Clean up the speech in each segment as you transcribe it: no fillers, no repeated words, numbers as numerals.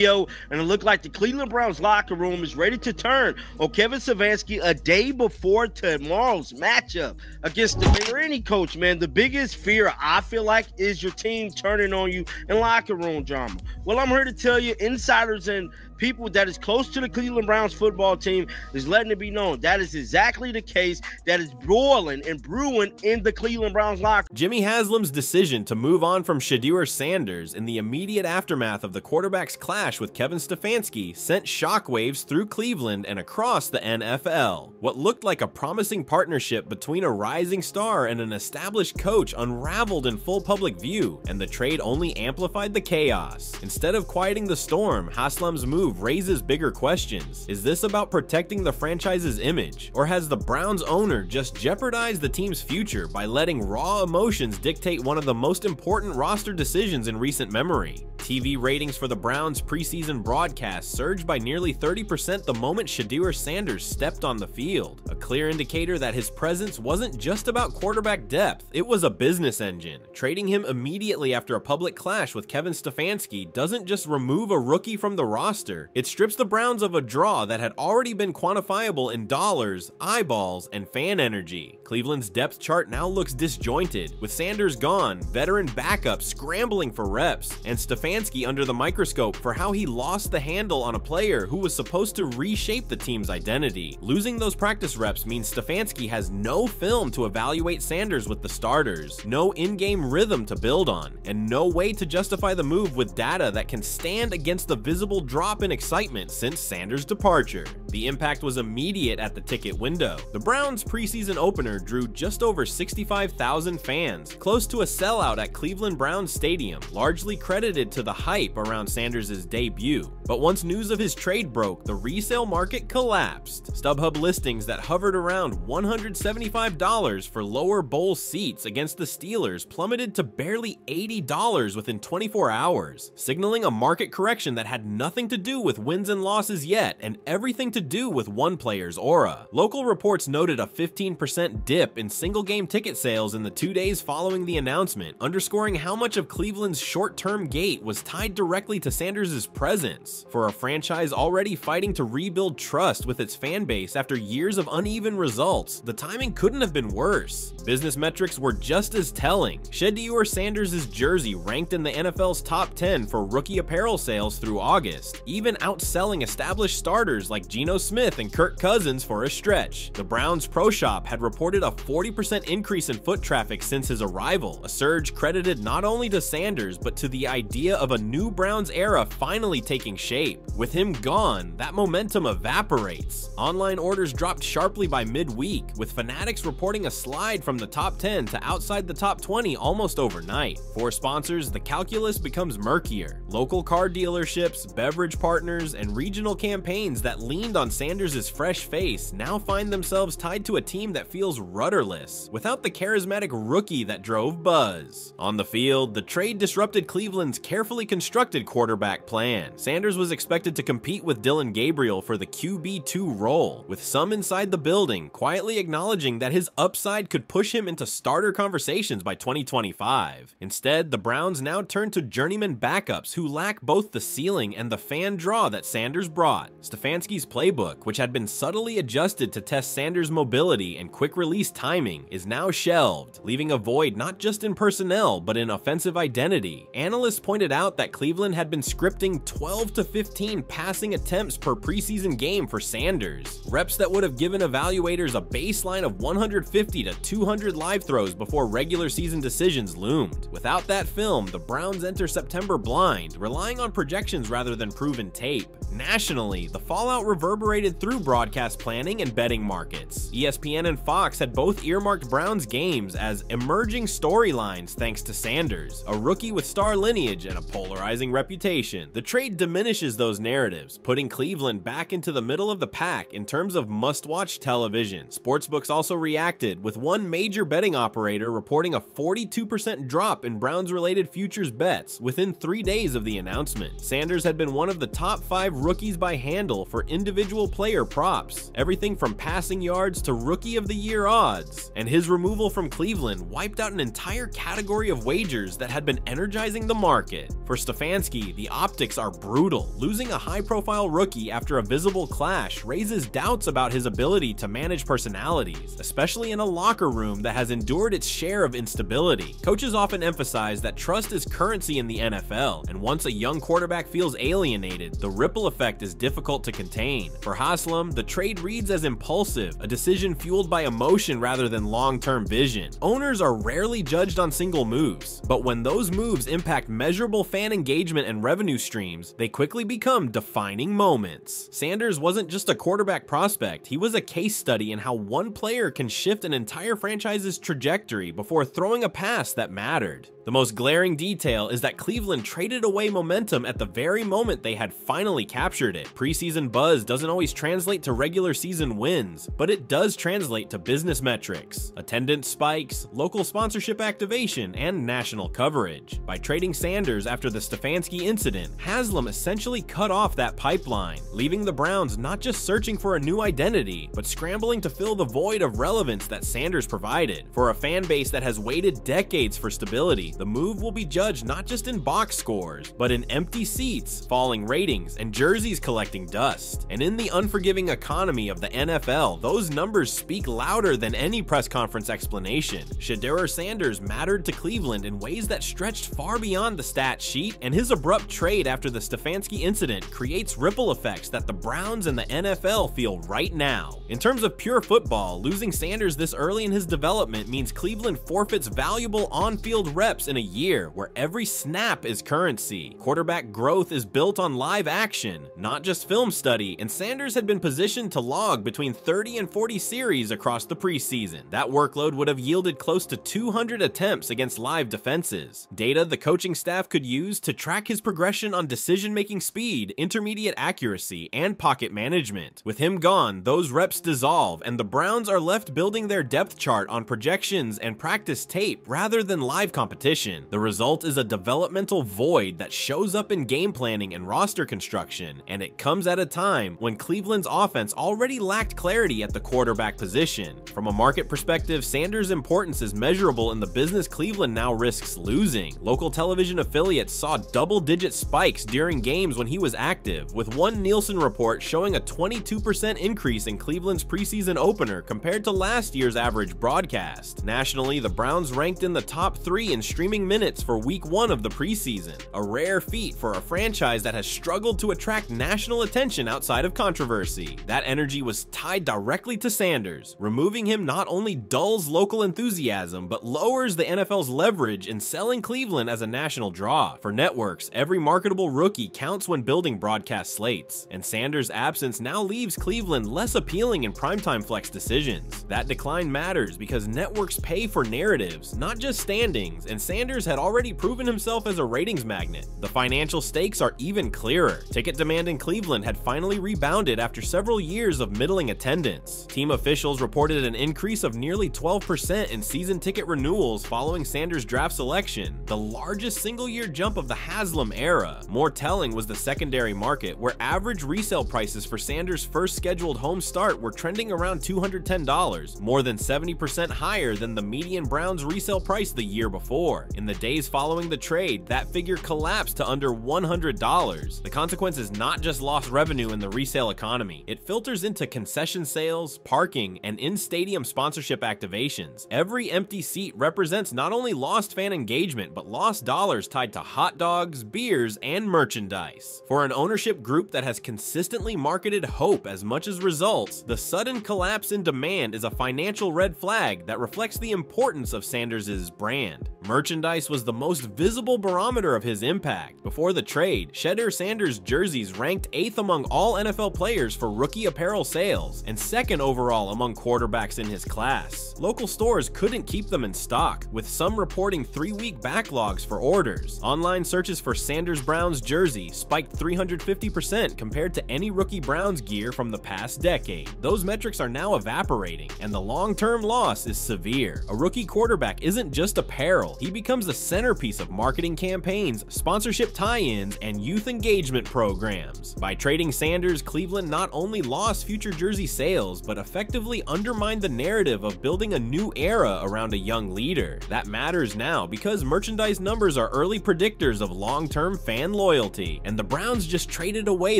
And it looked like the Cleveland Browns locker room is ready to turn on Kevin Stefanski a day before tomorrow's matchup against any coach, man. The biggest fear, I feel like, is your team turning on you in locker room drama. Well, I'm here to tell you, insiders and people that is close to the Cleveland Browns football team is letting it be known that is exactly the case that is boiling and brewing in the Cleveland Browns locker. Jimmy Haslam's decision to move on from Shedeur Sanders in the immediate aftermath of the quarterback's clash with Kevin Stefanski sent shockwaves through Cleveland and across the NFL. What looked like a promising partnership between a rising star and an established coach unraveled in full public view, and the trade only amplified the chaos. Instead of quieting the storm, Haslam's move raises bigger questions. Is this about protecting the franchise's image, or has the Browns owner just jeopardized the team's future by letting raw emotions dictate one of the most important roster decisions in recent memory? TV ratings for the Browns' preseason broadcast surged by nearly 30% the moment Shedeur Sanders stepped on the field, a clear indicator that his presence wasn't just about quarterback depth, it was a business engine. Trading him immediately after a public clash with Kevin Stefanski doesn't just remove a rookie from the roster, it strips the Browns of a draw that had already been quantifiable in dollars, eyeballs, and fan energy. Cleveland's depth chart now looks disjointed, with Sanders gone, veteran backups scrambling for reps, and Stefanski under the microscope for how he lost the handle on a player who was supposed to reshape the team's identity. Losing those practice reps means Stefanski has no film to evaluate Sanders with the starters, no in-game rhythm to build on, and no way to justify the move with data that can stand against the visible drop in excitement since Sanders' departure. The impact was immediate at the ticket window. The Browns' preseason opener drew just over 65,000 fans, close to a sellout at Cleveland Browns Stadium, largely credited to the hype around Sanders' debut. But once news of his trade broke, the resale market collapsed. StubHub listings that hovered around $175 for lower bowl seats against the Steelers plummeted to barely $80 within 24 hours, signaling a market correction that had nothing to do with wins and losses yet and everything to do with one player's aura. Local reports noted a 15% dip in single-game ticket sales in the 2 days following the announcement, underscoring how much of Cleveland's short-term gait was tied directly to Sanders' presence. For a franchise already fighting to rebuild trust with its fan base after years of uneven results, the timing couldn't have been worse. Business metrics were just as telling. Shedeur Sanders' jersey ranked in the NFL's top 10 for rookie apparel sales through August, even outselling established starters like Geno Smith and Kirk Cousins for a stretch. The Browns Pro Shop had reported a 40% increase in foot traffic since his arrival, a surge credited not only to Sanders but to the idea of a new Browns era finally taking shape. With him gone, that momentum evaporates. Online orders dropped sharply by midweek, with fanatics reporting a slide from the top 10 to outside the top 20 almost overnight. For sponsors, the calculus becomes murkier. Local car dealerships, beverage partners, and regional campaigns that leaned on Sanders' fresh face now find themselves tied to a team that feels rudderless, without the charismatic rookie that drove buzz. On the field, the trade disrupted Cleveland's carefully constructed quarterback plan. Sanders was expected to compete with Dillon Gabriel for the QB2 role, with some inside the building quietly acknowledging that his upside could push him into starter conversations by 2025. Instead, the Browns now turn to journeyman backups who lack both the ceiling and the fan draw that Sanders brought. Stefanski's playbook, which had been subtly adjusted to test Sanders' mobility and quick release timing, is now shelved, leaving a void not just in personnel but in offensive identity. Analysts pointed out that Cleveland had been scripting 12 to 15 passing attempts per preseason game for Sanders, reps that would have given evaluators a baseline of 150 to 200 live throws before regular season decisions loomed. Without that film, the Browns enter September blind, relying on projections rather than proven tape. Nationally, the fallout reverberated through broadcast planning and betting markets. ESPN and Fox had both earmarked Browns games as emerging storylines thanks to Sanders, a rookie with star lineage and a polarizing reputation. The trade diminishes those narratives, putting Cleveland back into the middle of the pack in terms of must-watch television. Sportsbooks also reacted, with one major betting operator reporting a 42% drop in Browns-related futures bets within 3 days of the announcement. Sanders had been one of the top 5 rookies by handle for individual individual player props, everything from passing yards to Rookie of the Year odds. And his removal from Cleveland wiped out an entire category of wagers that had been energizing the market. For Stefanski, the optics are brutal. Losing a high-profile rookie after a visible clash raises doubts about his ability to manage personalities, especially in a locker room that has endured its share of instability. Coaches often emphasize that trust is currency in the NFL, and once a young quarterback feels alienated, the ripple effect is difficult to contain. For Haslam, the trade reads as impulsive, a decision fueled by emotion rather than long-term vision. Owners are rarely judged on single moves, but when those moves impact measurable fan engagement and revenue streams, they quickly become defining moments. Sanders wasn't just a quarterback prospect, he was a case study in how one player can shift an entire franchise's trajectory before throwing a pass that mattered. The most glaring detail is that Cleveland traded away momentum at the very moment they had finally captured it. Preseason buzz doesn't always translate to regular season wins, but it does translate to business metrics, attendance spikes, local sponsorship activation, and national coverage. By trading Sanders after the Stefanski incident, Haslam essentially cut off that pipeline, leaving the Browns not just searching for a new identity, but scrambling to fill the void of relevance that Sanders provided. For a fan base that has waited decades for stability, the move will be judged not just in box scores, but in empty seats, falling ratings, and jerseys collecting dust. And in the unforgiving economy of the NFL, those numbers speak louder than any press conference explanation. Shedeur Sanders mattered to Cleveland in ways that stretched far beyond the stat sheet, and his abrupt trade after the Stefanski incident creates ripple effects that the Browns and the NFL feel right now. In terms of pure football, losing Sanders this early in his development means Cleveland forfeits valuable on-field reps in a year where every snap is currency. Quarterback growth is built on live action, not just film study, and Sanders had been positioned to log between 30 and 40 series across the preseason. That workload would have yielded close to 200 attempts against live defenses, data the coaching staff could use to track his progression on decision-making speed, intermediate accuracy, and pocket management. With him gone, those reps dissolve, and the Browns are left building their depth chart on projections and practice tape rather than live competition. The result is a developmental void that shows up in game planning and roster construction, and it comes at a time when Cleveland's offense already lacked clarity at the quarterback position. From a market perspective, Sanders' importance is measurable in the business Cleveland now risks losing. Local television affiliates saw double-digit spikes during games when he was active, with one Nielsen report showing a 22% increase in Cleveland's preseason opener compared to last year's average broadcast. Nationally, the Browns ranked in the top 3 in streaming minutes for week 1 of the preseason, a rare feat for a franchise that has struggled to attract national attention outside of controversy. That energy was tied directly to Sanders. Removing him not only dulls local enthusiasm, but lowers the NFL's leverage in selling Cleveland as a national draw. For networks, every marketable rookie counts when building broadcast slates, and Sanders' absence now leaves Cleveland less appealing in primetime flex decisions. That decline matters because networks pay for narratives, not just standings, and Sanders had already proven himself as a ratings magnet. The financial stakes are even clearer. Ticket demand in Cleveland had finally rebounded after several years of middling attendance. Team officials reported an increase of nearly 12% in season ticket renewals following Sanders' draft selection, the largest single-year jump of the Haslam era. More telling was the secondary market, where average resale prices for Sanders' first scheduled home start were trending around $210, more than 70% higher than the median Browns resale price the year before. In the days following the trade, that figure collapsed to under $100. The consequence is not just lost revenue in the resale economy. It filters into concession sales, parking, and in-stadium sponsorship activations. Every empty seat represents not only lost fan engagement, but lost dollars tied to hot dogs, beers, and merchandise. For an ownership group that has consistently marketed hope as much as results, the sudden collapse in demand is a financial red flag that reflects the importance of Sanders' brand. Merchandise was the most visible barometer of his impact. Before the trade, Shedeur Sanders jerseys ranked 8th among all NFL players for rookie apparel sales, and 2nd overall among quarterbacks in his class. Local stores couldn't keep them in stock, with some reporting 3-week backlogs for orders. Online searches for Sanders Browns jersey spiked 350% compared to any rookie Browns gear from the past decade. Those metrics are now evaporating, and the long-term loss is severe. A rookie quarterback isn't just apparel, he becomes the centerpiece of marketing campaigns, sponsorship tie-ins, and youth engagement programs. By trading Sanders, Cleveland not only lost future jersey sales, but effectively undermined the narrative of building a new era around a young leader. That matters now because merchandise numbers are early predictors of long-term fan loyalty, and the Browns just traded away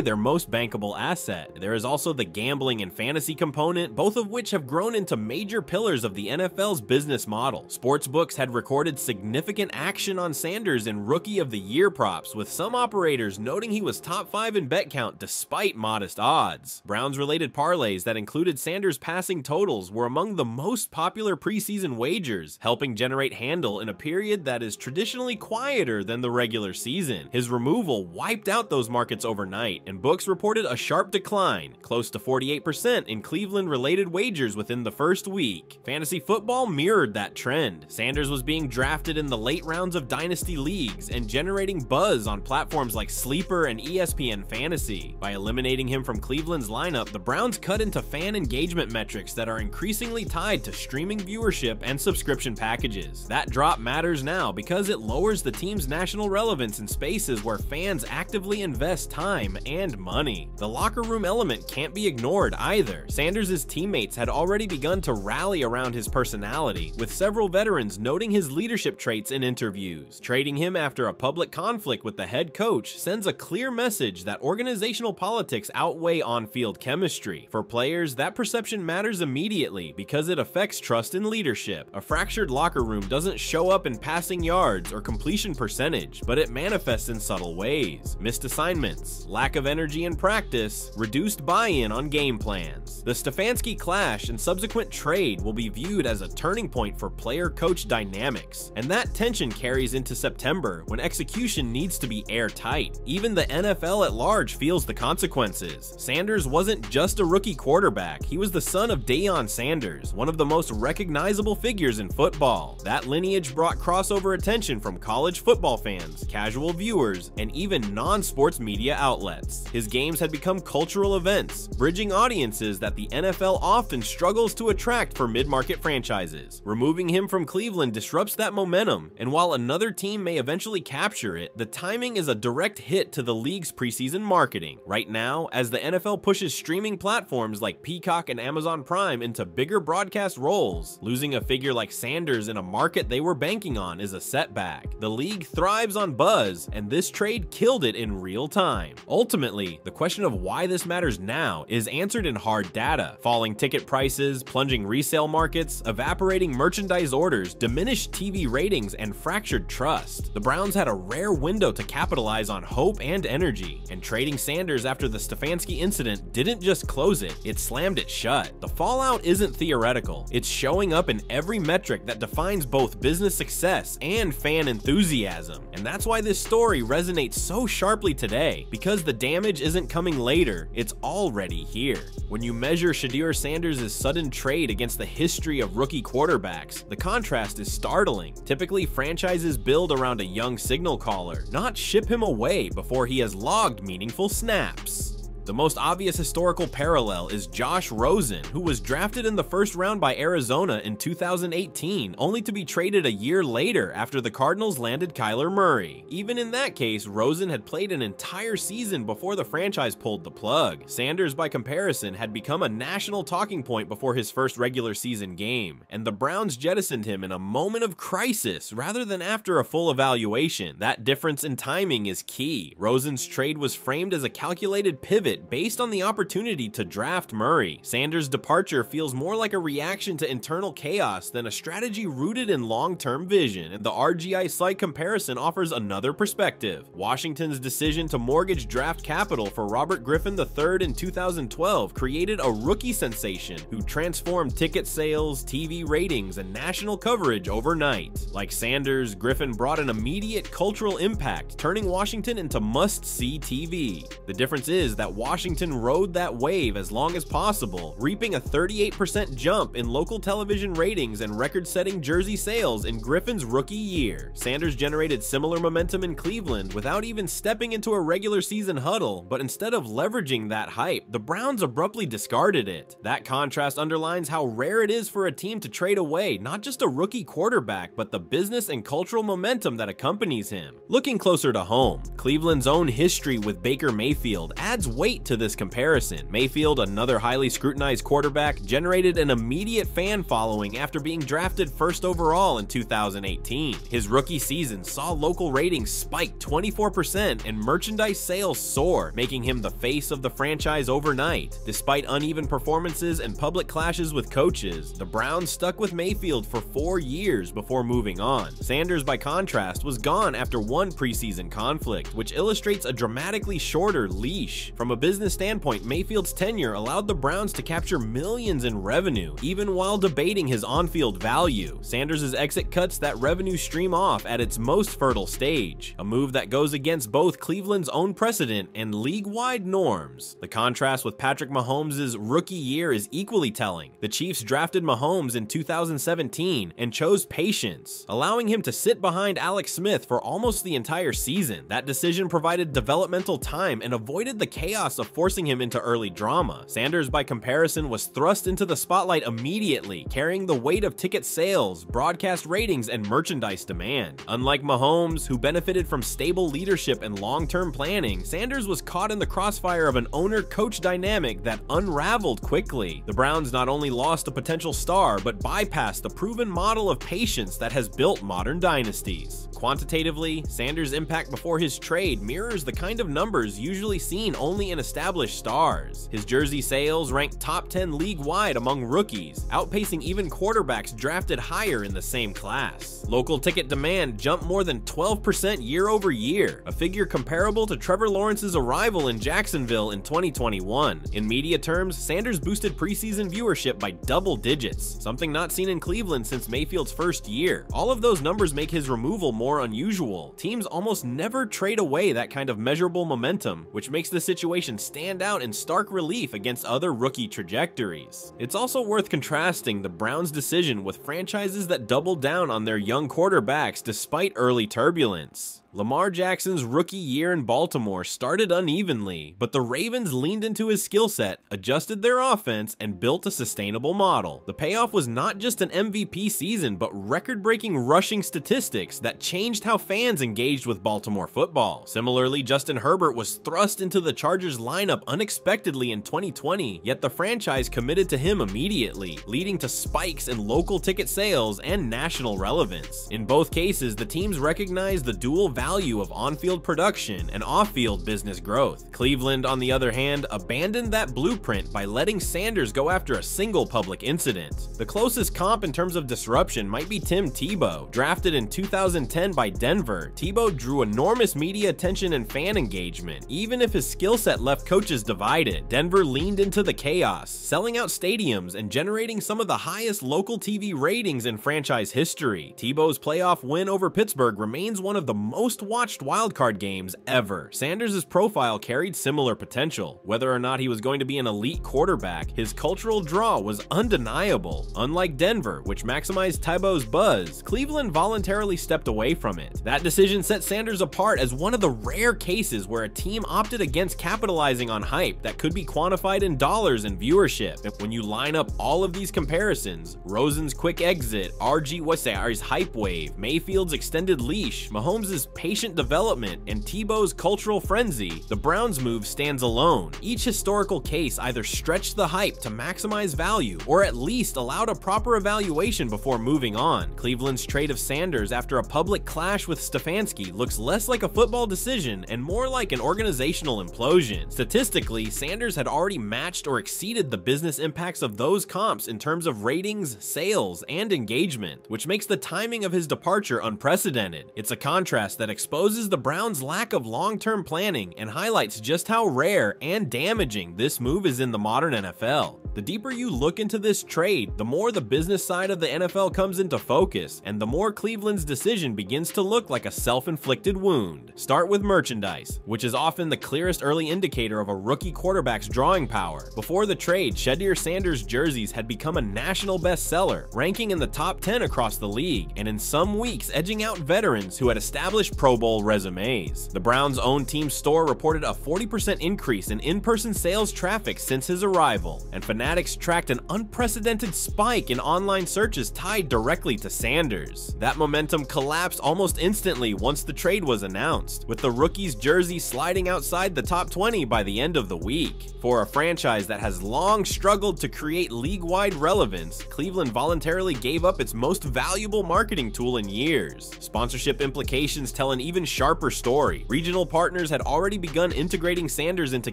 their most bankable asset. There is also the gambling and fantasy component, both of which have grown into major pillars of the NFL's business model. Sportsbooks had recorded significant action on Sanders in Rookie of the Year props, with some operators noting he was top 5 in bet count despite modest odds. Browns-related parlays that included Sanders' passing totals were among the most popular preseason wagers, helping generate handle in a period that is traditionally quieter than the regular season. His removal wiped out those markets overnight, and books reported a sharp decline, close to 48% in Cleveland-related wagers within the first week. Fantasy football mirrored that trend. Sanders was being drafted in the late rounds of dynasty leagues and generating buzz on platforms like Sleeper and ESPN Fantasy. By eliminating him from Cleveland's lineup, the Browns cut into fan engagement metrics that are increasingly tied to streaming viewership and subscription packages. That drop matters now because it lowers the team's national relevance in spaces where fans actively invest time and money. The locker room element can't be ignored either. Sanders' teammates had already begun to rally around his personality, with several veterans noting his leadership traits in interviews. Trading him after a public conflict with the head coach sends a clear message that organizational politics outweigh on-field chemistry. For players, that perception matters immediately because it affects trust in leadership. A fractured locker room doesn't show up in passing yards or completion percentage, but it manifests in subtle ways. Missed assignments, lack of energy in practice, reduced buy-in on game plans. The Stefanski clash and subsequent trade will be viewed as a turning point for player-coach dynamics, and that tension carries into September when execution needs to be airtight. Even the NFL at large feels the consequences. Sanders wasn't just a rookie quarterback, he was the son of Deion Sanders, one of the most recognizable figures in football. That lineage brought crossover attention from college football fans, casual viewers, and even non-sports media outlets. His games had become cultural events, bridging audiences that the NFL often struggles to attract for mid-market franchises. Removing him from Cleveland disrupts that momentum, and while another team may eventually capture it, the timing is a direct hit to the league's preseason marketing. Right now, as the NFL pushes streaming platforms like Peacock and Amazon Prime into bigger broadcast roles, losing a figure like Sanders in a market they were banking on is a setback. The league thrives on buzz, and this trade killed it in real time. Ultimately, the question of why this matters now is answered in hard data. Falling ticket prices, plunging resale markets, evaporating merchandise orders, diminished TV ratings, and fractured trust. The Browns had a rare window to capitalize on hope and energy, and trading Sanders after the Stefanski incident didn't just close it, it slammed it shut. The fallout isn't theoretical, it's showing up in every metric that defines both business success and fan enthusiasm. And that's why this story resonates so sharply today, because the damage isn't coming later, it's already here. When you measure Shedeur Sanders' sudden trade against the history of rookie quarterbacks, the contrast is startling. Typically, franchises build around a young signal caller, not ship him away before he has logged meaningful snaps. The most obvious historical parallel is Josh Rosen, who was drafted in the first round by Arizona in 2018, only to be traded a year later after the Cardinals landed Kyler Murray. Even in that case, Rosen had played an entire season before the franchise pulled the plug. Sanders, by comparison, had become a national talking point before his first regular season game, and the Browns jettisoned him in a moment of crisis rather than after a full evaluation. That difference in timing is key. Rosen's trade was framed as a calculated pivot based on the opportunity to draft Murray. Sanders' departure feels more like a reaction to internal chaos than a strategy rooted in long-term vision, and the RGI site comparison offers another perspective. Washington's decision to mortgage draft capital for Robert Griffin III in 2012 created a rookie sensation who transformed ticket sales, TV ratings, and national coverage overnight. Like Sanders, Griffin brought an immediate cultural impact, turning Washington into must-see TV. The difference is that Washington rode that wave as long as possible, reaping a 38% jump in local television ratings and record-setting jersey sales in Griffin's rookie year. Sanders generated similar momentum in Cleveland without even stepping into a regular season huddle, but instead of leveraging that hype, the Browns abruptly discarded it. That contrast underlines how rare it is for a team to trade away not just a rookie quarterback, but the business and cultural momentum that accompanies him. Looking closer to home, Cleveland's own history with Baker Mayfield adds weight to this comparison. Mayfield, another highly scrutinized quarterback, generated an immediate fan following after being drafted first overall in 2018. His rookie season saw local ratings spike 24% and merchandise sales soar, making him the face of the franchise overnight. Despite uneven performances and public clashes with coaches, the Browns stuck with Mayfield for 4 years before moving on. Sanders, by contrast, was gone after one preseason conflict, which illustrates a dramatically shorter leash. From a business standpoint, Mayfield's tenure allowed the Browns to capture millions in revenue, even while debating his on-field value. Sanders' exit cuts that revenue stream off at its most fertile stage, a move that goes against both Cleveland's own precedent and league-wide norms. The contrast with Patrick Mahomes' rookie year is equally telling. The Chiefs drafted Mahomes in 2017 and chose patience, allowing him to sit behind Alex Smith for almost the entire season. That decision provided developmental time and avoided the chaos of forcing him into early drama. Sanders, by comparison, was thrust into the spotlight immediately, carrying the weight of ticket sales, broadcast ratings, and merchandise demand. Unlike Mahomes, who benefited from stable leadership and long-term planning, Sanders was caught in the crossfire of an owner-coach dynamic that unraveled quickly. The Browns not only lost a potential star, but bypassed the proven model of patience that has built modern dynasties. Quantitatively, Sanders' impact before his trade mirrors the kind of numbers usually seen only in established stars. His jersey sales ranked top 10 league-wide among rookies, outpacing even quarterbacks drafted higher in the same class. Local ticket demand jumped more than 12% year over year, a figure comparable to Trevor Lawrence's arrival in Jacksonville in 2021. In media terms, Sanders boosted preseason viewership by double digits, something not seen in Cleveland since Mayfield's first year. All of those numbers make his removal more unusual. Teams almost never trade away that kind of measurable momentum, which makes the situation stand out in stark relief against other rookie trajectories. It's also worth contrasting the Browns' decision with franchises that doubled down on their young quarterbacks despite early turbulence. Lamar Jackson's rookie year in Baltimore started unevenly, but the Ravens leaned into his skill set, adjusted their offense, and built a sustainable model. The payoff was not just an MVP season, but record-breaking rushing statistics that changed how fans engaged with Baltimore football. Similarly, Justin Herbert was thrust into the Chargers lineup unexpectedly in 2020, yet the franchise committed to him immediately, leading to spikes in local ticket sales and national relevance. In both cases, the teams recognized the dual value of on-field production and off-field business growth. Cleveland, on the other hand, abandoned that blueprint by letting Sanders go after a single public incident. The closest comp in terms of disruption might be Tim Tebow. Drafted in 2010 by Denver, Tebow drew enormous media attention and fan engagement, even if his skill set left coaches divided. Denver leaned into the chaos, selling out stadiums and generating some of the highest local TV ratings in franchise history. Tebow's playoff win over Pittsburgh remains one of the most watched wildcard games ever. Sanders' profile carried similar potential. Whether or not he was going to be an elite quarterback, his cultural draw was undeniable. Unlike Denver, which maximized Tebow's buzz, Cleveland voluntarily stepped away from it. That decision set Sanders apart as one of the rare cases where a team opted against capitalizing on hype that could be quantified in dollars and viewership. When you line up all of these comparisons, Rosen's quick exit, RG hype wave, Mayfield's extended leash, Mahomes' patient development, and Tebow's cultural frenzy, the Browns' move stands alone. Each historical case either stretched the hype to maximize value or at least allowed a proper evaluation before moving on. Cleveland's trade of Sanders after a public clash with Stefanski looks less like a football decision and more like an organizational implosion. Statistically, Sanders had already matched or exceeded the business impacts of those comps in terms of ratings, sales, and engagement, which makes the timing of his departure unprecedented. It's a contrast that that exposes the Browns' lack of long-term planning and highlights just how rare and damaging this move is in the modern NFL. The deeper you look into this trade, the more the business side of the NFL comes into focus, and the more Cleveland's decision begins to look like a self-inflicted wound. Start with merchandise, which is often the clearest early indicator of a rookie quarterback's drawing power. Before the trade, Shedeur Sanders jerseys had become a national bestseller, ranking in the top 10 across the league, and in some weeks edging out veterans who had established Pro Bowl resumes. The Browns' own team store reported a 40% increase in in-person sales traffic since his arrival, and Fanatics tracked an unprecedented spike in online searches tied directly to Sanders. That momentum collapsed almost instantly once the trade was announced, with the rookie's jersey sliding outside the top 20 by the end of the week. For a franchise that has long struggled to create league-wide relevance, Cleveland voluntarily gave up its most valuable marketing tool in years. Sponsorship implications tell an even sharper story. Regional partners had already begun integrating Sanders into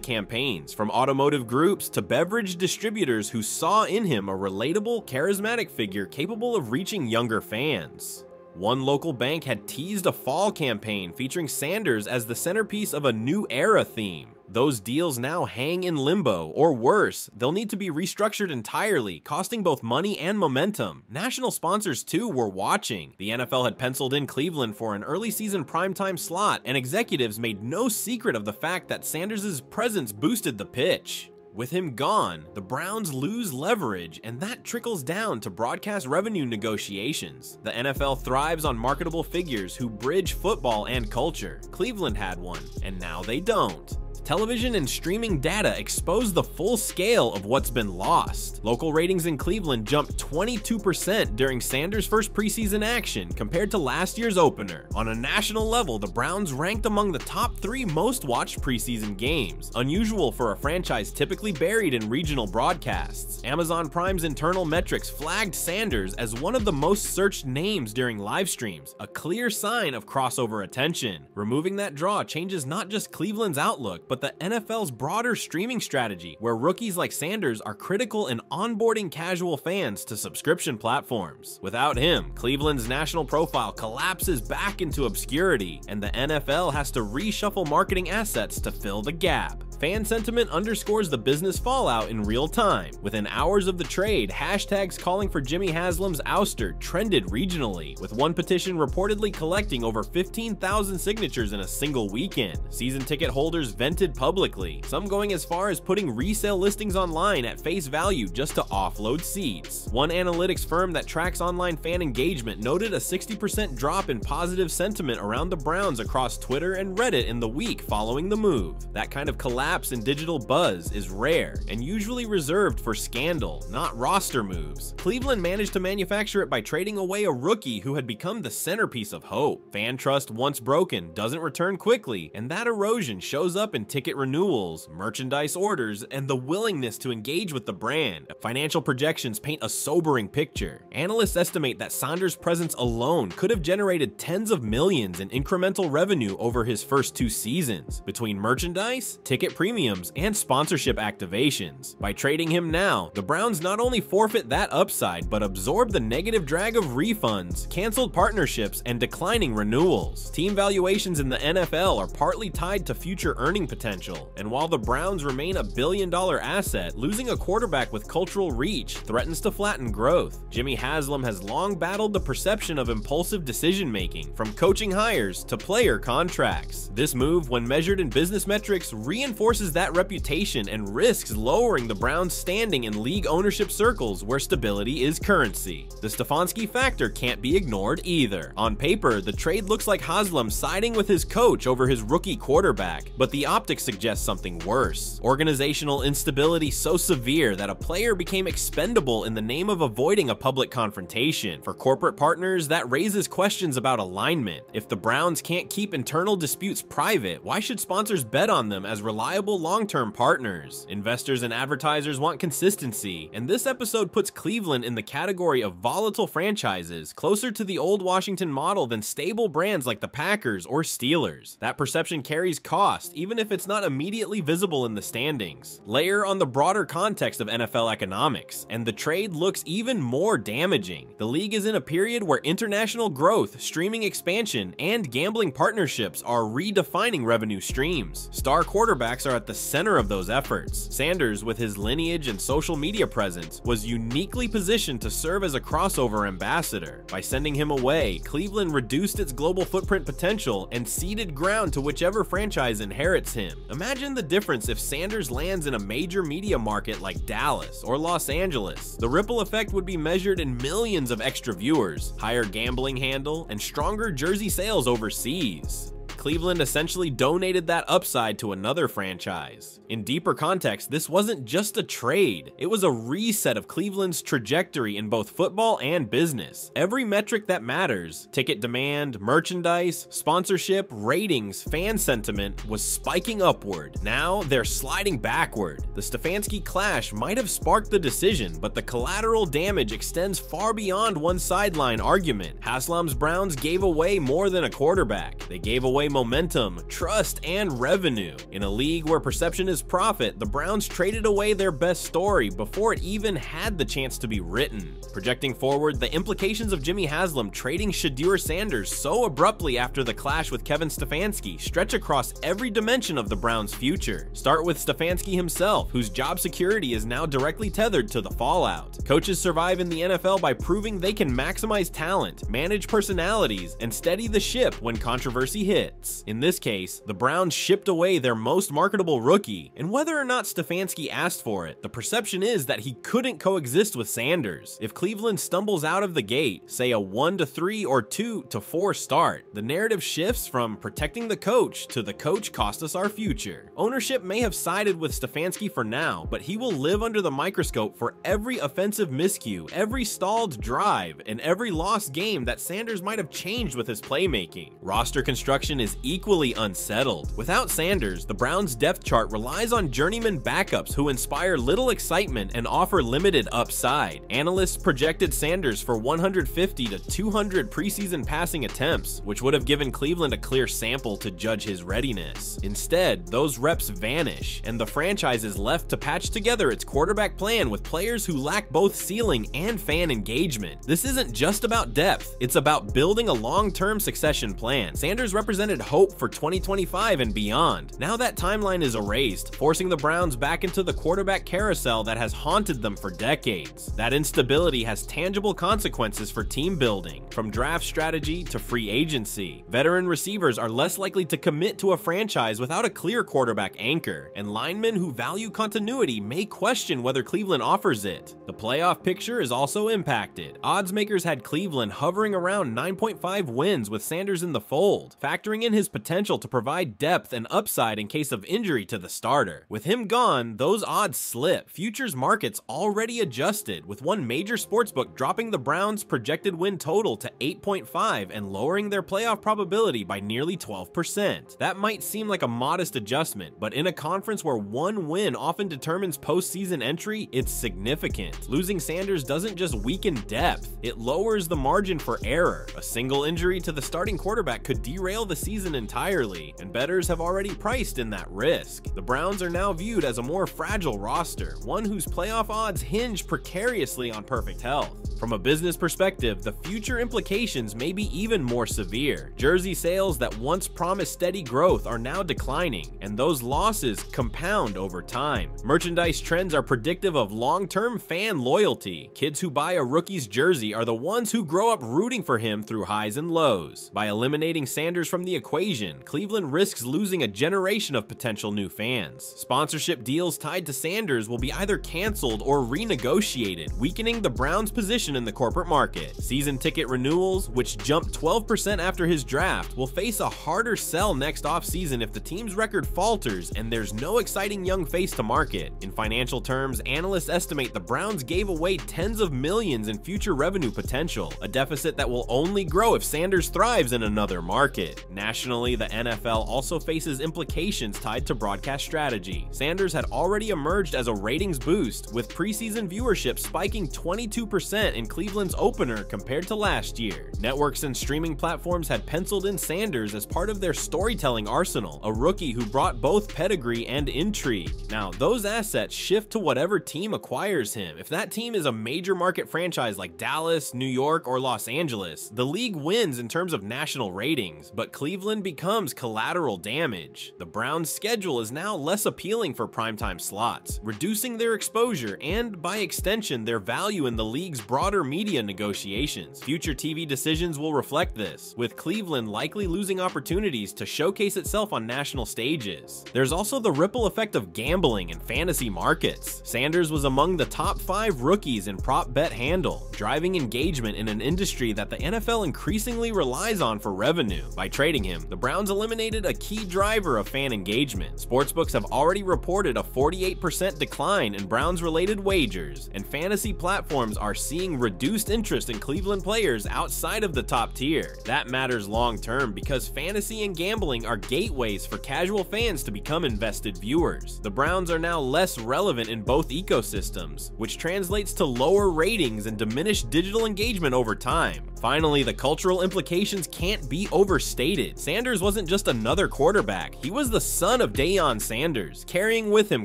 campaigns, from automotive groups to beverage distributors who saw in him a relatable, charismatic figure capable of reaching younger fans. One local bank had teased a fall campaign featuring Sanders as the centerpiece of a new era theme. Those deals now hang in limbo, or worse, they'll need to be restructured entirely, costing both money and momentum. National sponsors too were watching. The NFL had penciled in Cleveland for an early season primetime slot, and executives made no secret of the fact that Sanders' presence boosted the pitch. With him gone, the Browns lose leverage, and that trickles down to broadcast revenue negotiations. The NFL thrives on marketable figures who bridge football and culture. Cleveland had one, and now they don't. Television and streaming data expose the full scale of what's been lost. Local ratings in Cleveland jumped 22% during Sanders' first preseason action compared to last year's opener. On a national level, the Browns ranked among the top 3 most watched preseason games, unusual for a franchise typically buried in regional broadcasts. Amazon Prime's internal metrics flagged Sanders as one of the most searched names during live streams, a clear sign of crossover attention. Removing that draw changes not just Cleveland's outlook, but the NFL's broader streaming strategy, where rookies like Sanders are critical in onboarding casual fans to subscription platforms. Without him, Cleveland's national profile collapses back into obscurity, and the NFL has to reshuffle marketing assets to fill the gap. Fan sentiment underscores the business fallout in real time. Within hours of the trade, hashtags calling for Jimmy Haslam's ouster trended regionally, with one petition reportedly collecting over 15,000 signatures in a single weekend. Season ticket holders vented publicly, some going as far as putting resale listings online at face value just to offload seats. One analytics firm that tracks online fan engagement noted a 60% drop in positive sentiment around the Browns across Twitter and Reddit in the week following the move. That kind of collapse in digital buzz is rare and usually reserved for scandal, not roster moves. Cleveland managed to manufacture it by trading away a rookie who had become the centerpiece of hope. Fan trust, once broken, doesn't return quickly, and that erosion shows up in ticket renewals, merchandise orders, and the willingness to engage with the brand. Financial projections paint a sobering picture. Analysts estimate that Sanders' presence alone could have generated tens of millions in incremental revenue over his first 2 seasons, between merchandise, ticket premiums, and sponsorship activations. By trading him now, the Browns not only forfeit that upside, but absorb the negative drag of refunds, canceled partnerships, and declining renewals. Team valuations in the NFL are partly tied to future earning potential, and while the Browns remain a billion-dollar asset, losing a quarterback with cultural reach threatens to flatten growth. Jimmy Haslam has long battled the perception of impulsive decision-making, from coaching hires to player contracts. This move, when measured in business metrics, reinforces that reputation and risks lowering the Browns' standing in league ownership circles where stability is currency. The Stefanski factor can't be ignored either. On paper, the trade looks like Haslam siding with his coach over his rookie quarterback, but the optics suggest something worse. Organizational instability so severe that a player became expendable in the name of avoiding a public confrontation. For corporate partners, that raises questions about alignment. If the Browns can't keep internal disputes private, why should sponsors bet on them as reliable long-term partners? Investors and advertisers want consistency, and this episode puts Cleveland in the category of volatile franchises, closer to the old Washington model than stable brands like the Packers or Steelers. That perception carries cost, even if it's it's not immediately visible in the standings. Layer on the broader context of NFL economics, and the trade looks even more damaging. The league is in a period where international growth, streaming expansion, and gambling partnerships are redefining revenue streams. Star quarterbacks are at the center of those efforts. Sanders, with his lineage and social media presence, was uniquely positioned to serve as a crossover ambassador. By sending him away, Cleveland reduced its global footprint potential and ceded ground to whichever franchise inherits him. Imagine the difference if Sanders lands in a major media market like Dallas or Los Angeles. The ripple effect would be measured in millions of extra viewers, higher gambling handle, and stronger jersey sales overseas. Cleveland essentially donated that upside to another franchise. In deeper context, this wasn't just a trade, it was a reset of Cleveland's trajectory in both football and business. Every metric that matters, ticket demand, merchandise, sponsorship, ratings, fan sentiment, was spiking upward. Now they're sliding backward. The Stefanski clash might have sparked the decision, but the collateral damage extends far beyond one sideline argument. Haslam's Browns gave away more than a quarterback. They gave away momentum, trust, and revenue. In a league where perception is profit, the Browns traded away their best story before it even had the chance to be written. Projecting forward, the implications of Jimmy Haslam trading Shedeur Sanders so abruptly after the clash with Kevin Stefanski stretch across every dimension of the Browns' future. Start with Stefanski himself, whose job security is now directly tethered to the fallout. Coaches survive in the NFL by proving they can maximize talent, manage personalities, and steady the ship when controversy hits. In this case, the Browns shipped away their most marketable rookie, and whether or not Stefanski asked for it, the perception is that he couldn't coexist with Sanders. If Cleveland stumbles out of the gate, say a 1-3 or 2-4 start, the narrative shifts from protecting the coach to the coach cost us our future. Ownership may have sided with Stefanski for now, but he will live under the microscope for every offensive miscue, every stalled drive, and every lost game that Sanders might have changed with his playmaking. Roster construction is equally unsettled. Without Sanders, the Browns' depth chart relies on journeyman backups who inspire little excitement and offer limited upside. Analysts projected Sanders for 150 to 200 preseason passing attempts, which would have given Cleveland a clear sample to judge his readiness. Instead, those reps vanish, and the franchise is left to patch together its quarterback plan with players who lack both ceiling and fan engagement. This isn't just about depth, it's about building a long-term succession plan. Sanders represented hope for 2025 and beyond. Now that timeline is erased, forcing the Browns back into the quarterback carousel that has haunted them for decades. That instability has tangible consequences for team building, from draft strategy to free agency. Veteran receivers are less likely to commit to a franchise without a clear quarterback anchor, and linemen who value continuity may question whether Cleveland offers it. The playoff picture is also impacted. Odds makers had Cleveland hovering around 9.5 wins with Sanders in the fold, factoring in his potential to provide depth and upside in case of injury to the starter. With him gone, those odds slip. Futures markets already adjusted, with one major sportsbook dropping the Browns' projected win total to 8.5 and lowering their playoff probability by nearly 12%. That might seem like a modest adjustment, but in a conference where one win often determines postseason entry, it's significant. Losing Sanders doesn't just weaken depth, it lowers the margin for error. A single injury to the starting quarterback could derail the season entirely, and bettors have already priced in that risk. The Browns are now viewed as a more fragile roster, one whose playoff odds hinge precariously on perfect health. From a business perspective, the future implications may be even more severe. Jersey sales that once promised steady growth are now declining, and those losses compound over time. Merchandise trends are predictive of long-term fan loyalty. Kids who buy a rookie's jersey are the ones who grow up rooting for him through highs and lows. By eliminating Sanders from the equation, Cleveland risks losing a generation of potential new fans. Sponsorship deals tied to Sanders will be either canceled or renegotiated, weakening the Browns' position in the corporate market. Season ticket renewals, which jumped 12% after his draft, will face a harder sell next offseason if the team's record falters and there's no exciting young face to market. In financial terms, analysts estimate the Browns gave away tens of millions in future revenue potential, a deficit that will only grow if Sanders thrives in another market. National Additionally, the NFL also faces implications tied to broadcast strategy. Sanders had already emerged as a ratings boost, with preseason viewership spiking 22% in Cleveland's opener compared to last year. Networks and streaming platforms had penciled in Sanders as part of their storytelling arsenal, a rookie who brought both pedigree and intrigue. Now, those assets shift to whatever team acquires him. If that team is a major market franchise like Dallas, New York, or Los Angeles, the league wins in terms of national ratings, but Cleveland becomes collateral damage. The Browns' schedule is now less appealing for primetime slots, reducing their exposure and, by extension, their value in the league's broader media negotiations. Future TV decisions will reflect this, with Cleveland likely losing opportunities to showcase itself on national stages. There's also the ripple effect of gambling and fantasy markets. Sanders was among the top 5 rookies in prop bet handle, driving engagement in an industry that the NFL increasingly relies on for revenue. By trading him, the Browns eliminated a key driver of fan engagement. Sportsbooks have already reported a 48% decline in Browns-related wagers, and fantasy platforms are seeing reduced interest in Cleveland players outside of the top tier. That matters long-term because fantasy and gambling are gateways for casual fans to become invested viewers. The Browns are now less relevant in both ecosystems, which translates to lower ratings and diminished digital engagement over time. Finally, the cultural implications can't be overstated. Sanders wasn't just another quarterback, he was the son of Deion Sanders, carrying with him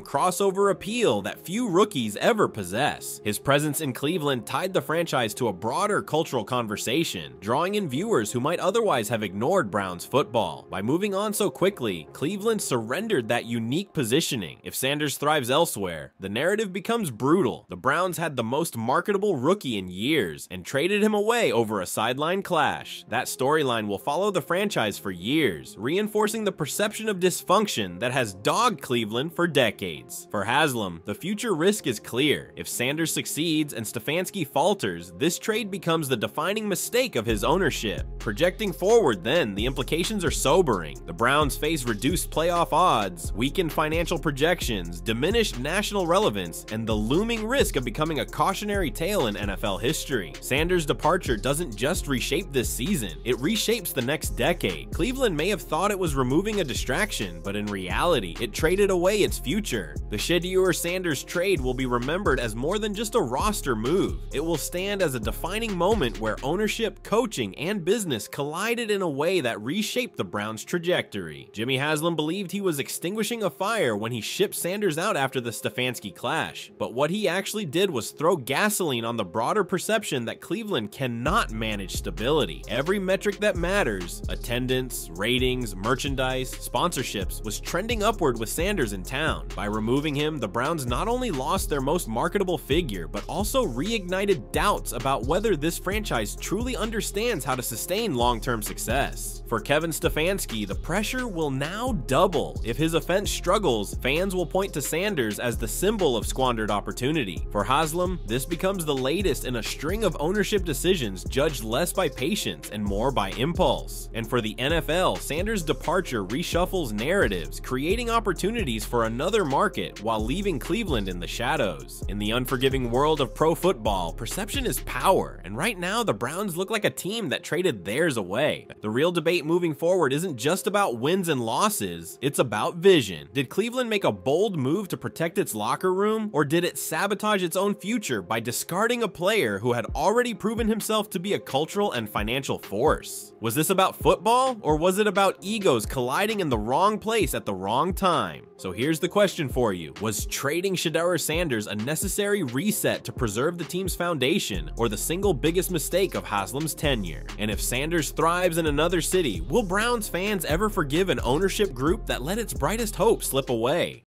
crossover appeal that few rookies ever possess. His presence in Cleveland tied the franchise to a broader cultural conversation, drawing in viewers who might otherwise have ignored Browns football. By moving on so quickly, Cleveland surrendered that unique positioning. If Sanders thrives elsewhere, the narrative becomes brutal. The Browns had the most marketable rookie in years and traded him away over a sideline clash. That storyline will follow the franchise for years, reinforcing the perception of dysfunction that has dogged Cleveland for decades. For Haslam, the future risk is clear. If Sanders succeeds and Stefanski falters, this trade becomes the defining mistake of his ownership. Projecting forward then, the implications are sobering. The Browns face reduced playoff odds, weakened financial projections, diminished national relevance, and the looming risk of becoming a cautionary tale in NFL history. Sanders' departure doesn't just reshape this season, it reshapes the next decade. Cleveland may have thought it was removing a distraction, but in reality, it traded away its future. The Shedeur Sanders trade will be remembered as more than just a roster move. It will stand as a defining moment where ownership, coaching, and business collided in a way that reshaped the Browns' trajectory. Jimmy Haslam believed he was extinguishing a fire when he shipped Sanders out after the Stefanski clash, but what he actually did was throw gasoline on the broader perception that Cleveland cannot manage stability. Every metric that matters, attendance, ratings, merchandise, sponsorships, was trending upward with Sanders in town. By removing him, the Browns not only lost their most marketable figure, but also reignited doubts about whether this franchise truly understands how to sustain long-term success. For Kevin Stefanski, the pressure will now double. If his offense struggles, fans will point to Sanders as the symbol of squandered opportunity. For Haslam, this becomes the latest in a string of ownership decisions judged less by patience and more by impulse. And for the NFL, Sanders' departure reshuffles narratives, creating opportunities for another market while leaving Cleveland in the shadows. In the unforgiving world of pro football, perception is power, and right now the Browns look like a team that traded theirs away. The real debate moving forward isn't just about wins and losses, it's about vision. Did Cleveland make a bold move to protect its locker room, or did it sabotage its own future by discarding a player who had already proven himself to be a cultural and financial force? Was this about football, or was it about egos colliding in the wrong place at the wrong time? So here's the question for you. Was trading Shedeur Sanders a necessary reset to preserve the team's foundation, or the single biggest mistake of Haslam's tenure? And if Sanders thrives in another city, will Browns fans ever forgive an ownership group that let its brightest hope slip away?